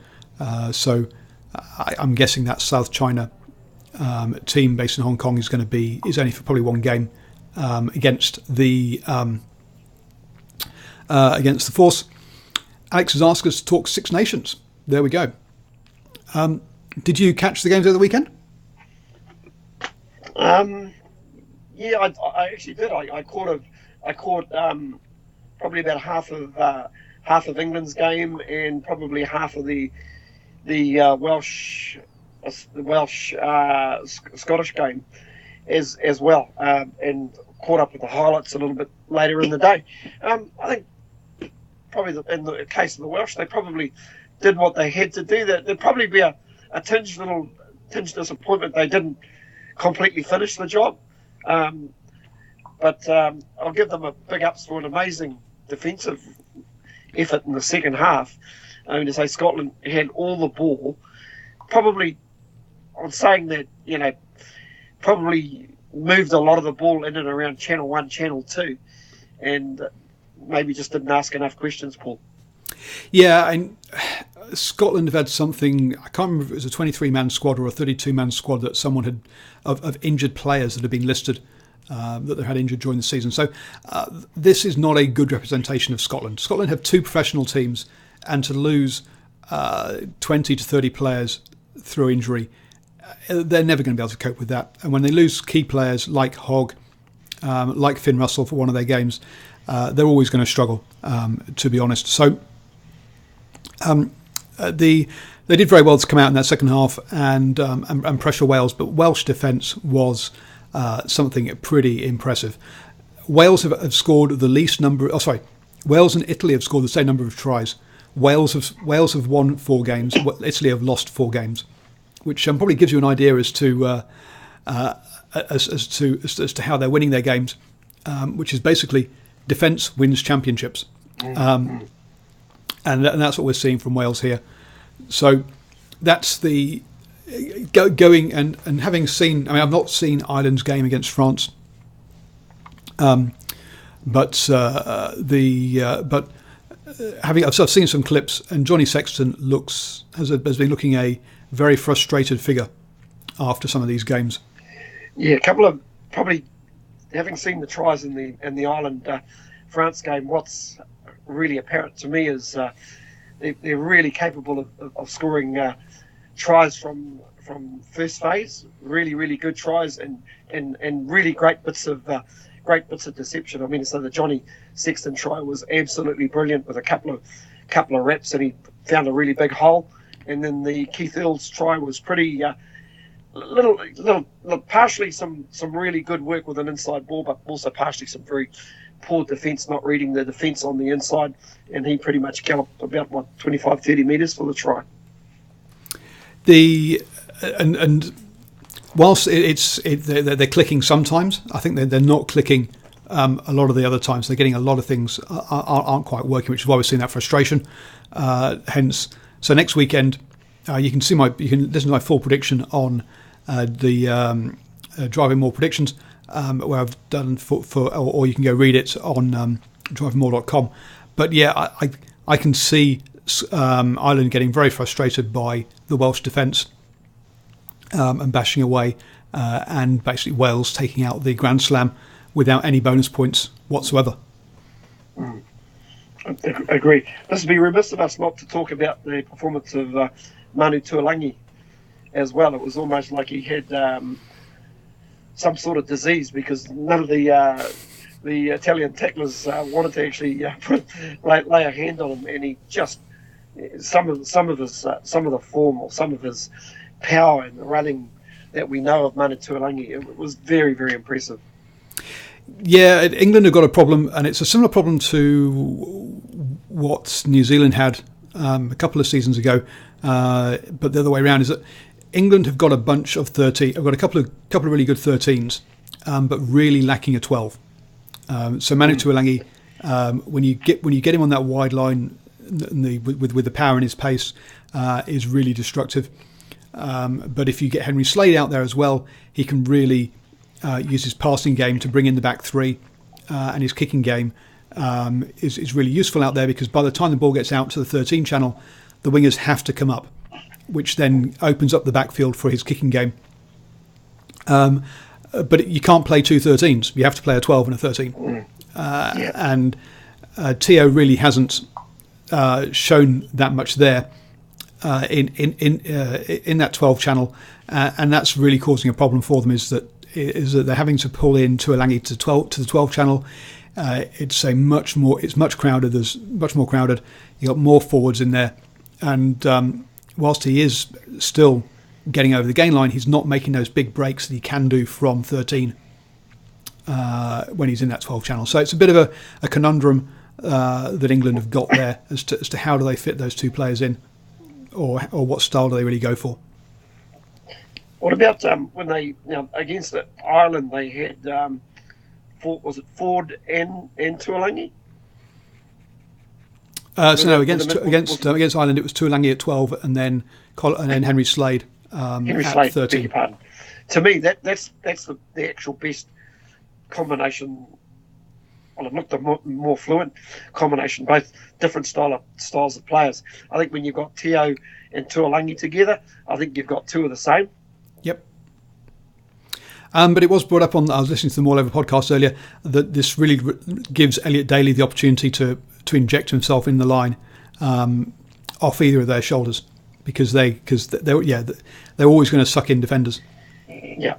So I'm guessing that South China team based in Hong Kong is only for probably one game against the Force. Alex has asked us to talk Six Nations. There we go. Did you catch the games over the weekend? Yeah, I actually did. I caught probably about half of England's game and probably half of the Welsh Scottish game as well, and caught up with the highlights a little bit later in the day. I think probably in the case of the Welsh, they probably did what they had to do. There'd probably be a tinge disappointment they didn't completely finish the job. But I'll give them a big ups for an amazing defensive effort in the second half. I mean, to say Scotland had all the ball. Probably, I'm saying that, probably moved a lot of the ball in and around Channel 1, Channel 2, and maybe just didn't ask enough questions, Paul. Yeah, and Scotland have had something, I can't remember if it was a 23-man squad or a 32-man squad that someone had, of injured players that had been listed, that they had injured during the season. So this is not a good representation of Scotland. Scotland have 2 professional teams, and to lose 20 to 30 players through injury, they're never going to be able to cope with that. And when they lose key players like Hogg, like Finn Russell for one of their games, they're always going to struggle, to be honest. So the they did very well to come out in that second half and pressure Wales, but Welsh defence was something pretty impressive. Wales have scored the least number. Wales and Italy have scored the same number of tries. Wales have won 4 games. Italy have lost 4 games, which probably gives you an idea as to how they're winning their games, which is basically defence wins championships, and that's what we're seeing from Wales here. So that's the going and having seen. I mean, I've not seen Ireland's game against France, but I've seen some clips, and Johnny Sexton has been looking a very frustrated figure after some of these games. Yeah, a couple of probably having seen the tries in the Ireland France game. What's really apparent to me is they're really capable of scoring tries from first phase. Really, really good tries and really great bits of deception. I mean, so the Johnny Sexton try was absolutely brilliant with a couple of reps, and he found a really big hole. And then the Keith Earls try was pretty little partially some really good work with an inside ball, but also partially some very poor defence, not reading the defence on the inside, and he pretty much galloped about 25-30 metres for the try. And whilst they're clicking sometimes, I think they're not clicking a lot of the other times. They're getting a lot of things aren't quite working, which is why we're seeing that frustration. Hence, so next weekend you can listen to my full prediction on the DrivingMaul predictions, where I've done or you can go read it on DrivingMaul.com. But yeah, I can see Ireland getting very frustrated by the Welsh defence and bashing away, and basically Wales taking out the Grand Slam without any bonus points whatsoever. I agree. This would be remiss of us not to talk about the performance of Manu Tuolangi as well. It was almost like he had some sort of disease, because none of the Italian tacklers wanted to actually lay a hand on him, and he just some of the form or some of his power and the running that we know of Manu Tuolangi, it was very, very impressive. Yeah, England have got a problem, and it's a similar problem to what New Zealand had a couple of seasons ago, but the other way around is that England have got a bunch of 13. I've got a couple of really good 13s, but really lacking a 12. So Manu Tuolangi, when you get him on that wide line, with the power in his pace, is really destructive. But if you get Henry Slade out there as well, he can really use his passing game to bring in the back three, and his kicking game is really useful out there, because by the time the ball gets out to the 13 channel, the wingers have to come up, which then opens up the backfield for his kicking game. But you can't play two 13s. You have to play a 12 and a 13. And Tio really hasn't shown that much there in that 12 channel, and that's really causing a problem for them. Is that they're having to pull in Tuolangi to the 12 channel. It's much crowded. There's much more crowded. You got more forwards in there, and whilst he is still getting over the gain line, he's not making those big breaks that he can do from 13 when he's in that 12 channel. So it's a bit of a conundrum that England have got there as to how do they fit those two players in, or what style do they really go for. What about when they against Ireland they had was it Ford and Tuolangi? So no, against Ireland it was Tuolangi at 12 and then Henry Slade at 13. Beg your pardon. To me, that's the actual best combination. Well, it looked a more fluent combination, both different styles of players. I think when you've got Tio and Tuolangi together, I think you've got two of the same. Yep. But it was brought up I was listening to the Maul Over podcast earlier, that this really gives Elliot Daly the opportunity to inject himself in the line off either of their shoulders, because they're always going to suck in defenders. Yeah.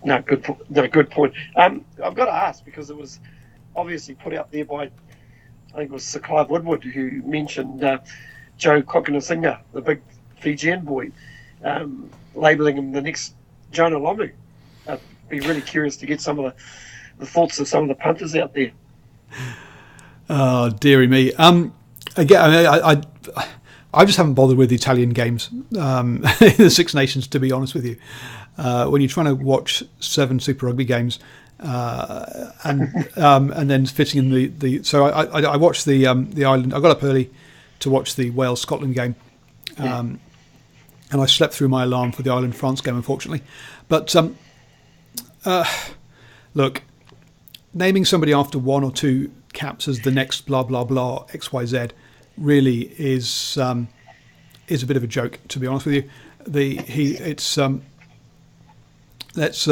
No, good point. I've got to ask, because it was obviously put out there by, I think it was Sir Clive Woodward, who mentioned Joe Kokinasinga, the big Fijian boy, labelling him the next Jonah Lomu. I'd be really curious to get some of the thoughts of some of the punters out there. Oh, dearie me. Again, I just haven't bothered with the Italian games, the Six Nations, to be honest with you. When you're trying to watch 7 Super Rugby games, and then fitting in the so I watched the Ireland. I got up early to watch the Wales Scotland game, and I slept through my alarm for the Ireland France game, unfortunately. But look, naming somebody after 1 or 2 caps as the next blah blah blah XYZ really is a bit of a joke, to be honest with you. Let's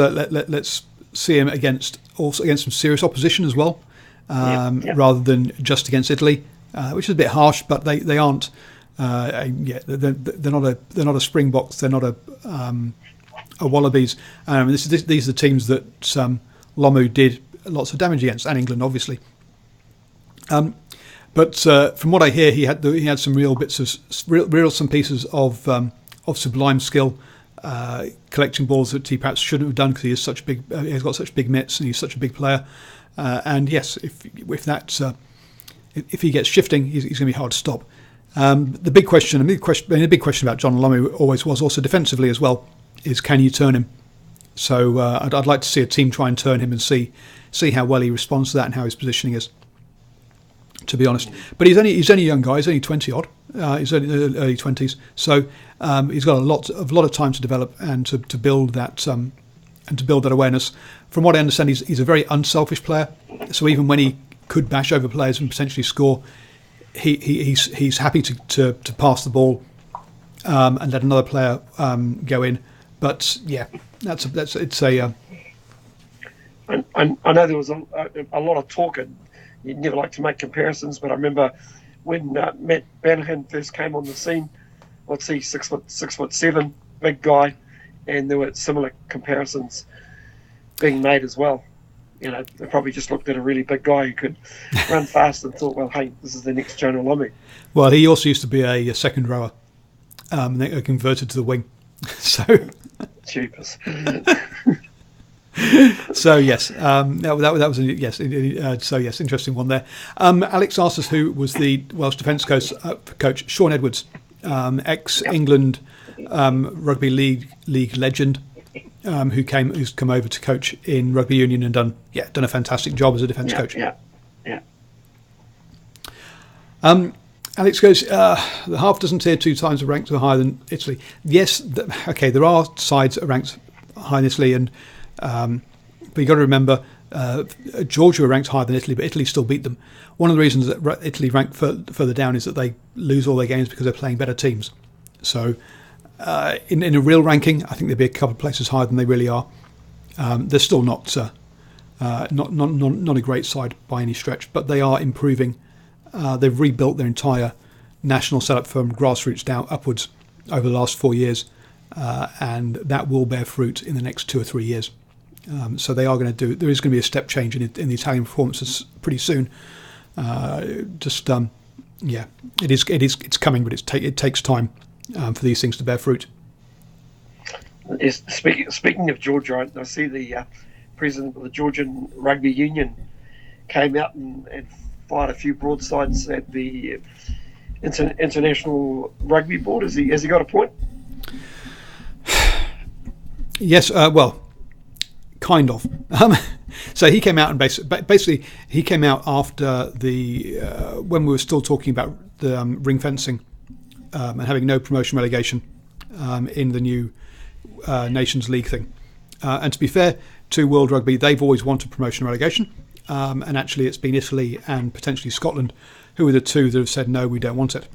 see him against some serious opposition as well, rather than just against Italy, which is a bit harsh. But they aren't. They're not a Springboks. They're not a Wallabies. These are the teams that Lomu did lots of damage against, and England, obviously. But from what I hear, he had some real bits of some pieces of sublime skill, collecting balls that he perhaps shouldn't have done because he is such big. He's got such big mitts and he's such a big player. And yes, if he gets shifting, he's going to be hard to stop. The big question about John Lomu always was, also defensively as well, is can you turn him? So I'd like to see a team try and turn him and see how well he responds to that and how his positioning is, to be honest. But he's only a young guy. He's only 20 odd. He's only early 20s. So he's got a lot of time to develop and to build that awareness. From what I understand, he's a very unselfish player. So even when he could bash over players and potentially score, he's happy to pass the ball and let another player go in. But yeah, I know there was a lot of talk, and you'd never like to make comparisons, but I remember when Matt Banahan first came on the scene. What's he, 6'7", big guy, and there were similar comparisons being made as well. You know, they probably just looked at a really big guy who could run fast and thought, well, hey, this is the next Jonah Lomu. Well, he also used to be a second rower. They converted to the wing. So, cheapest. So yes, that was so yes, interesting one there. Alex asked us who was the Welsh defence coach. Sean Edwards, ex-England rugby league legend, who's come over to coach in rugby union and done a fantastic job as a defence coach. Alex goes, the half dozen tier 2 times are ranked higher than Italy. Yes, there are sides that are ranked higher than Italy, and but you've got to remember, Georgia are ranked higher than Italy, but Italy still beat them. One of the reasons that Italy rank further down is that they lose all their games because they're playing better teams. So in a real ranking, I think they'd be a couple of places higher than they really are. They're still not a great side by any stretch, but they are improving. They've rebuilt their entire national setup from grassroots down upwards over the last 4 years, and that will bear fruit in the next 2 or 3 years. So they are going to there is going to be a step change in the Italian performances pretty soon. It's coming, but it takes time for these things to bear fruit. Speaking of Georgia, I see the president of the Georgian Rugby Union came out and fired a few broadsides at the International Rugby Board. Has he got a point? Yes, well, kind of. So he came out and basically he came out after the when we were still talking about the ring fencing and having no promotion relegation in the new Nations League thing. And to be fair to World Rugby, they've always wanted promotion relegation, and actually it's been Italy and potentially Scotland who are the two that have said no, we don't want it.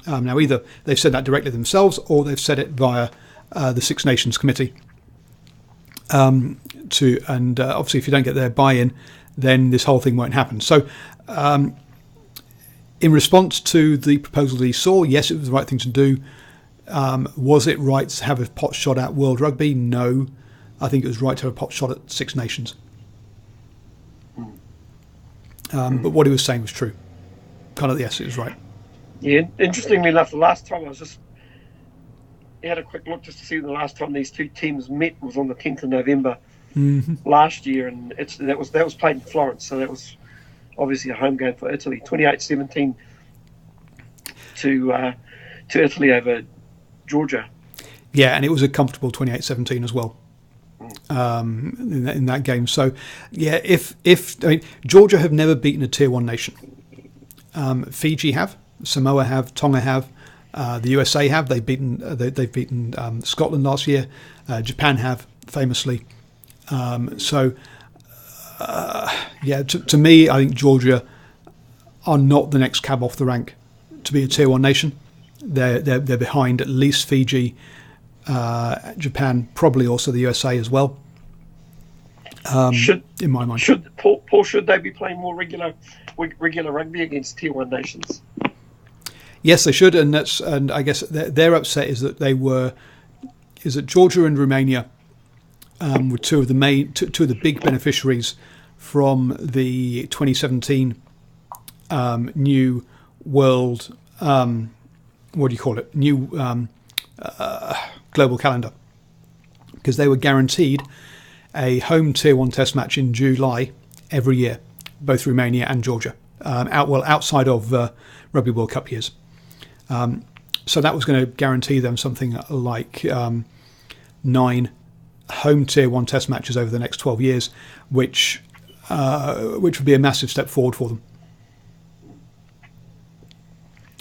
Now either they've said that directly themselves or they've said it via the Six Nations Committee. Obviously if you don't get their buy-in, then this whole thing won't happen. So in response to the proposal that he saw, yes, it was the right thing to do. Was it right to have a pot shot at World Rugby? No. I think it was right to have a pot shot at Six Nations. But what he was saying was true. Yes, it was right. Yeah, interestingly enough, the last time I was just had a quick look just to see the last time these two teams met was on the 10th of November Mm-hmm. last year, and that was played in Florence, so that was obviously a home game for Italy, 28-17 to Italy over Georgia. Yeah, and it was a comfortable 28-17 as well in that game. So, yeah, if Georgia have never beaten a Tier 1 nation. Fiji have, Samoa have, Tonga have, the USA have. They've beaten Scotland last year. Japan have, famously. To me, I think Georgia are not the next cab off the rank to be a Tier 1 nation. They're behind at least Fiji, Japan, probably also the USA as well. In my mind, should they be playing more regular rugby against Tier 1 nations? Yes, they should, and I guess their upset is that Georgia and Romania were two of the big beneficiaries from the 2017 new world. What do you call it? New global calendar, because they were guaranteed a home Tier 1 test match in July every year, both Romania and Georgia, outside of Rugby World Cup years. So that was going to guarantee them something like 9 home Tier 1 test matches over the next 12 years, which would be a massive step forward for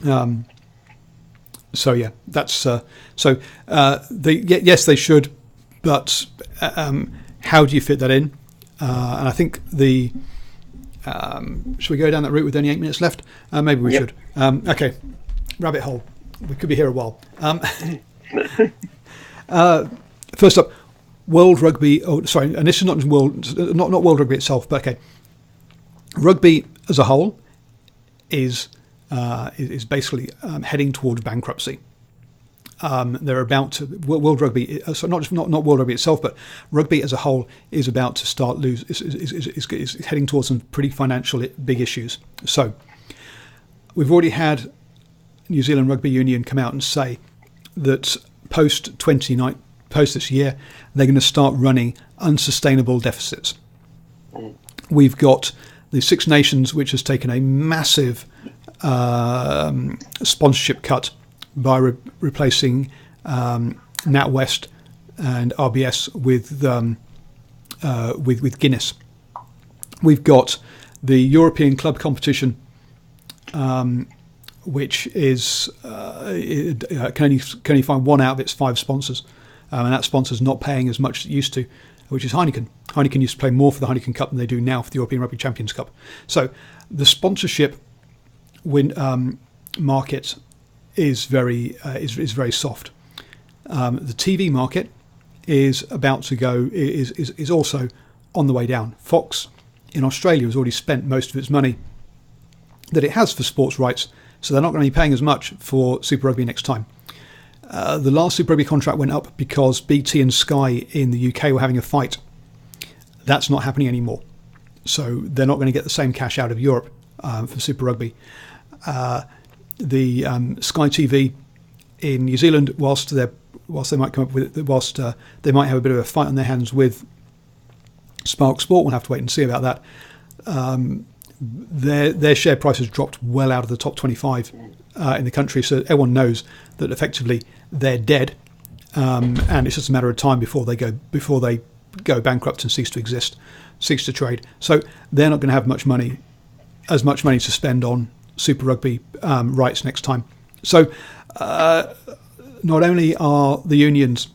them. So yeah, that's yes, they should, but how do you fit that in? And I think should we go down that route with only 8 minutes left? Maybe we should. Okay, rabbit hole. We could be here a while. First up, World Rugby. Oh, sorry, and this is not World Rugby itself, but okay. Rugby as a whole is basically heading towards bankruptcy. They're about to World Rugby. So not World Rugby itself, but rugby as a whole is about to start is heading towards some pretty financial big issues. So we've already had New Zealand Rugby Union come out and say that post this year, they're going to start running unsustainable deficits. We've got the Six Nations, which has taken a massive sponsorship cut by replacing NatWest and RBS with Guinness. We've got the European Club Competition, which is can only find one out of its 5 sponsors, and that sponsor's not paying as much as it used to, which is Heineken. Heineken used to pay more for the Heineken Cup than they do now for the European Rugby Champions Cup. So the sponsorship market is very soft. The TV market is about to go is also on the way down. Fox in Australia has already spent most of its money that it has for sports rights, so they're not going to be paying as much for Super Rugby next time. The last Super Rugby contract went up because BT and Sky in the UK were having a fight. That's not happening anymore, so they're not going to get the same cash out of Europe for Super Rugby. The Sky TV in New Zealand, whilst they might come up with it, whilst they might have a bit of a fight on their hands with Spark Sport, we'll have to wait and see about that. Their share price has dropped well out of the top 25 in the country, so everyone knows that effectively they're dead, and it's just a matter of time before they go bankrupt and cease to trade. So they're not going to have as much money to spend on Super Rugby rights next time. So not only are the unions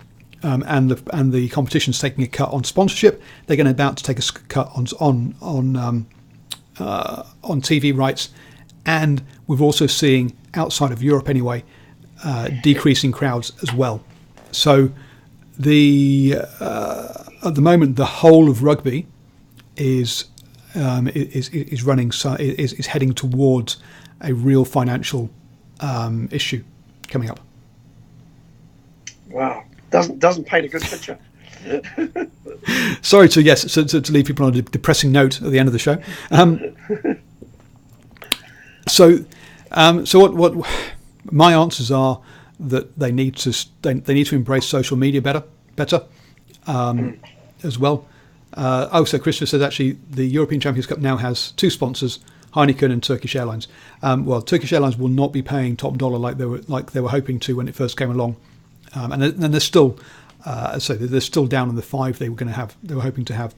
and the competitions taking a cut on sponsorship, they're going to about to take a cut on TV rights, and we're also seeing, outside of Europe anyway, decreasing crowds as well. So at the moment, the whole of rugby is heading towards a real financial issue coming up. Wow, doesn't paint a good picture. Sorry to leave people on a depressing note at the end of the show. So what my answers are that they need to embrace social media better as well. So Christopher says actually the European Champions Cup now has two sponsors, Heineken and Turkish Airlines. Well, Turkish Airlines will not be paying top dollar like they were hoping to when it first came along, and they're still they're still down on the 5 they were hoping to have.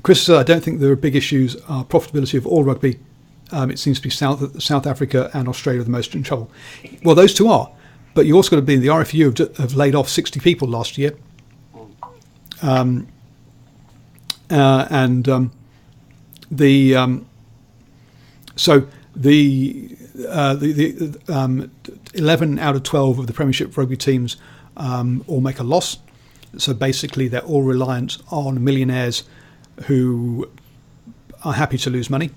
Chris said, I don't think there are big issues. Profitability of all rugby. It seems to be South Africa and Australia the most in trouble. Well, those two are, but you also got to be the RFU have laid off 60 people last year, so the 11 out of 12 of the Premiership rugby teams all make a loss. So basically, they're all reliant on millionaires who are happy to lose money.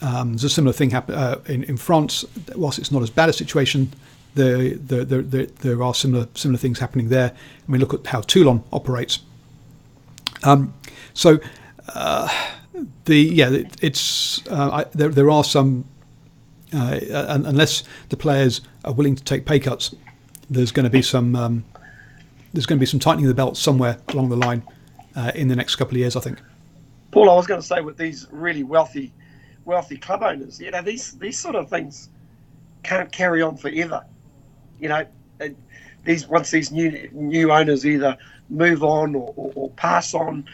There's a similar thing happen in France. Whilst it's not as bad a situation, there are similar things happening there. And we look at how Toulon operates. There are some. Unless the players are willing to take pay cuts, there's going to be some tightening of the belt somewhere along the line in the next couple of years, I think. Paul, I was going to say with these really wealthy club owners, these sort of things can't carry on forever. Once these new owners either move on or pass on,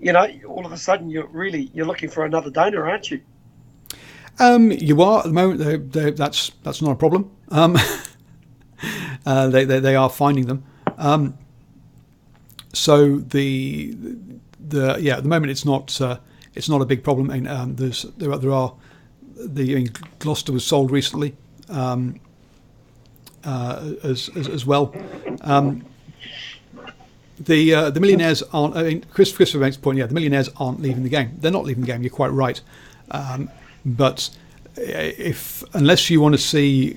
all of a sudden you're looking for another donor, aren't you? You are at the moment. That's not a problem. They are finding them. So at the moment it's not a big problem. I mean, Gloucester was sold recently as well. The millionaires aren't. I mean, Christopher makes the point. Yeah, the millionaires aren't leaving the game. They're not leaving the game. You're quite right. But unless you want to see,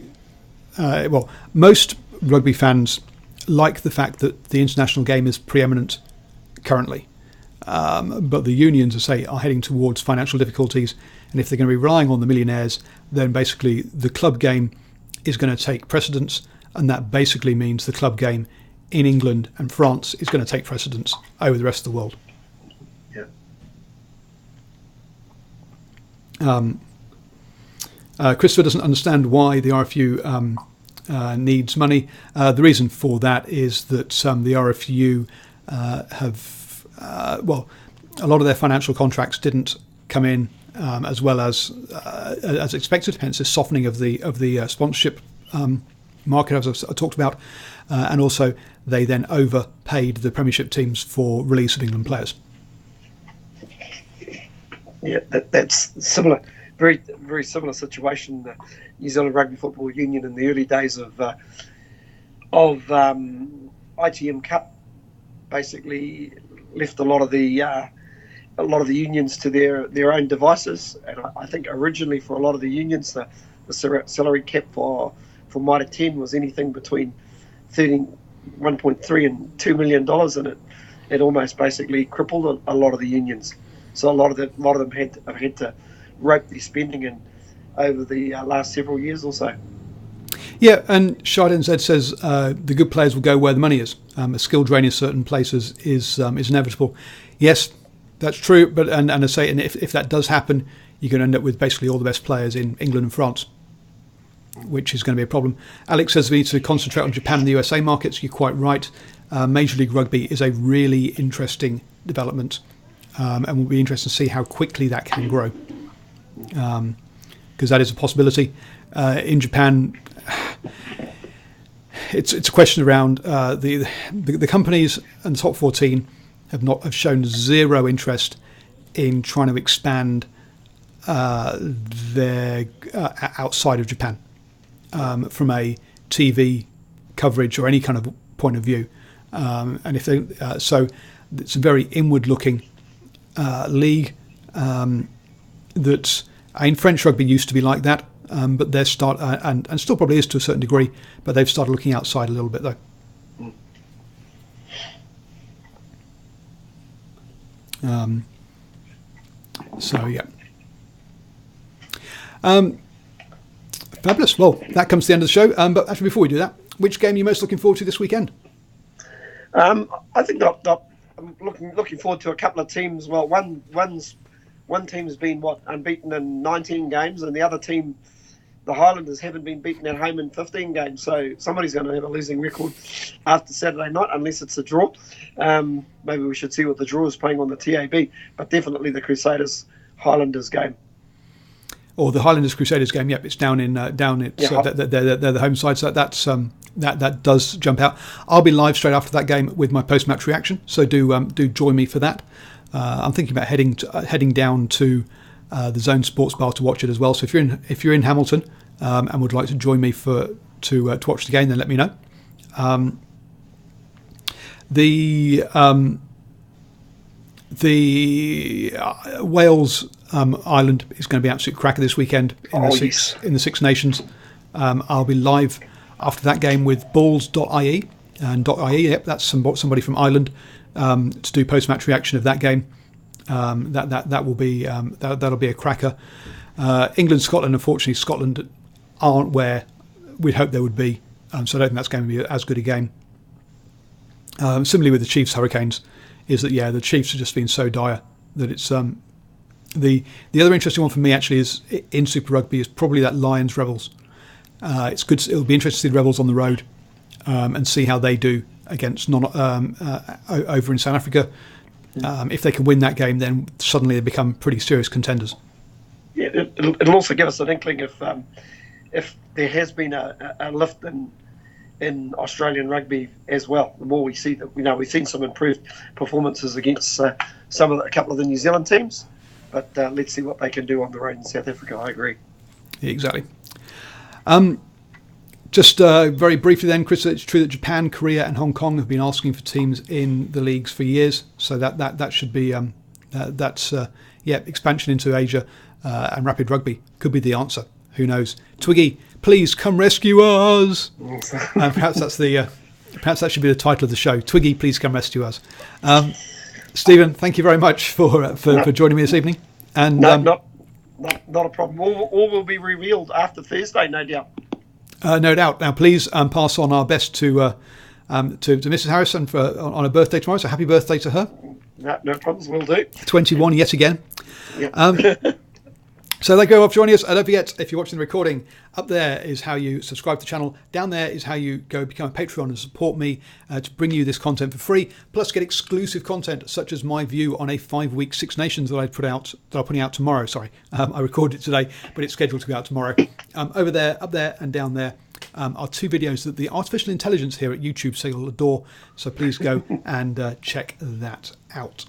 most rugby fans like the fact that the international game is preeminent currently. But the unions, are heading towards financial difficulties, and if they're going to be relying on the millionaires, then basically the club game is going to take precedence, and that basically means the club game in England and France is going to take precedence over the rest of the world. Yeah. Christopher doesn't understand why the RFU needs money. The reason for that is that the RFU have, a lot of their financial contracts didn't come in as well as expected. Hence, a softening of the sponsorship market, as I talked about, and also they then overpaid the Premiership teams for release of England players. Yeah, that's similar. Very, very similar situation. The New Zealand Rugby Football Union in the early days of ITM Cup basically left a lot of the unions to their own devices. And I think originally for a lot of the unions, the salary cap for Mitre 10 was anything between $1.3 and $2 million, and it almost basically crippled a lot of the unions. So a lot of them have had to rope their spending in over the last several years or so. Yeah, and Shardin Z says the good players will go where the money is. A skill drain in certain places is inevitable. Yes, that's true. But and I say, and if that does happen, you're going to end up with basically all the best players in England and France, which is going to be a problem. Alex says we need to concentrate on Japan and the USA markets. You're quite right. Major League Rugby is a really interesting development, and will be interesting to see how quickly that can grow, because that is a possibility. In Japan, it's a question around the companies and the top 14 have shown zero interest in trying to expand their outside of Japan from a TV coverage or any kind of point of view, and if they so it's a very inward-looking league that in French rugby used to be like that. But they're and still probably is to a certain degree, but they've started looking outside a little bit though. So yeah. Fabulous. Well, that comes to the end of the show. But actually, before we do that, which game are you most looking forward to this weekend? I think I'm looking forward to a couple of teams. Well, one team's been unbeaten in 19 games, and the other team, the Highlanders, haven't been beaten at home in 15 games. So somebody's going to have a losing record after Saturday night, unless it's a draw. Maybe we should see what the draw is playing on the TAB, but definitely the Crusaders Highlanders game. Or the Highlanders Crusaders game. Yep, it's down in they're the home side, so that does jump out. I'll be live straight after that game with my post-match reaction, so do join me for that. I'm thinking about heading down to the Zone Sports Bar to watch it as well. So if you're in Hamilton and would like to join me to watch the game, then let me know. The Wales Ireland is going to be an absolute cracker this weekend in the Six Nations. I'll be live after that game with balls.ie and .ie. Yep, that's somebody from Ireland to do post-match reaction of that game. That will be that'll be a cracker. England, Scotland. Unfortunately, Scotland aren't where we'd hope they would be, so I don't think that's going to be as good a game. Similarly with the Chiefs Hurricanes, is that the Chiefs have just been so dire that it's the other interesting one for me actually is in Super Rugby is probably that Lions Rebels. It's good. It'll be interesting to see the Rebels on the road and see how they do against over in South Africa. If they can win that game, then suddenly they become pretty serious contenders. Yeah, it'll also give us an inkling if there has been a lift in Australian rugby as well. The more we see that, we've seen some improved performances against a couple of the New Zealand teams, but let's see what they can do on the road in South Africa. I agree. Yeah, exactly. Just very briefly then, Chris, it's true that Japan, Korea and Hong Kong have been asking for teams in the leagues for years. So that should be, expansion into Asia and Rapid Rugby could be the answer. Who knows? Twiggy, please come rescue us. Perhaps that should be the title of the show. Twiggy, please come rescue us. Stephen, thank you very much for joining me this evening. And not a problem. All will be revealed after Thursday, no doubt. No doubt. Now, please pass on our best to Mrs. Harrison on her birthday tomorrow. So happy birthday to her. No problems. Will do. 21 yet again. Yeah. So thank you all for joining us. Don't forget, if you're watching the recording, up there is how you subscribe to the channel. Down there is how you go become a Patreon and support me to bring you this content for free. Plus, get exclusive content such as my view on a 5-week Six Nations that I'm putting out tomorrow. Sorry, I recorded it today, but it's scheduled to go out tomorrow. Over there, up there, and down there are 2 videos that the artificial intelligence here at YouTube say will adore. So please go and check that out.